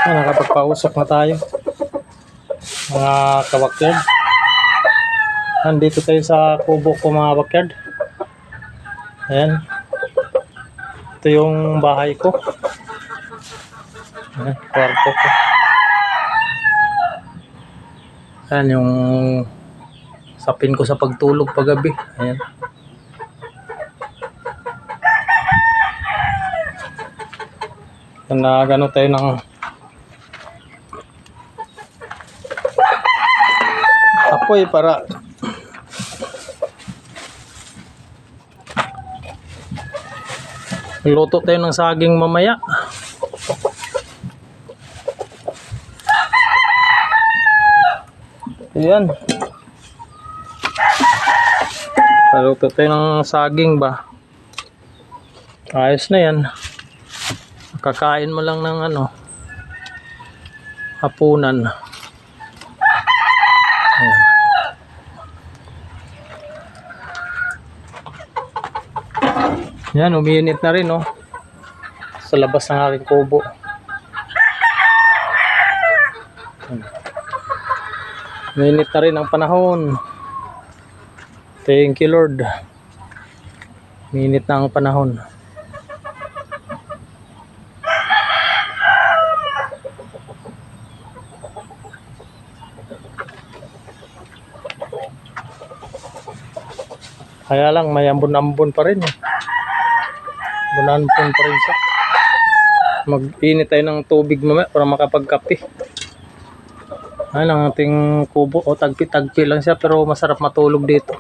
Nakapagpausok na tayo mga kabakyard. Nandito tayo sa kubo ko mga kabakyard. Ayan, ito yung bahay ko. Ayan, kwarto ko. Ayan yung sapin ko sa pagtulog paggabi. Ayan. Nagano tayo ng apoy para luto tayo ng saging mamaya. Ayan, luto tayo ng saging ba. Ayos na yan. Kakain mo lang ng ano, hapunan. Ayan. Yan, umiinit na rin, oh, sa labas ng aking kubo. Umiinit na rin ang panahon. Thank you Lord. Umiinit na ang panahon. Kaya lang may ambon-ambon pa rin, eh. Ambon-ambon pa rin siya. Mag-init tayo ng tubig mamaya para makapagkape. Ayan ang ating kubo. O, tagpi-tagpi lang siya pero masarap matulog dito.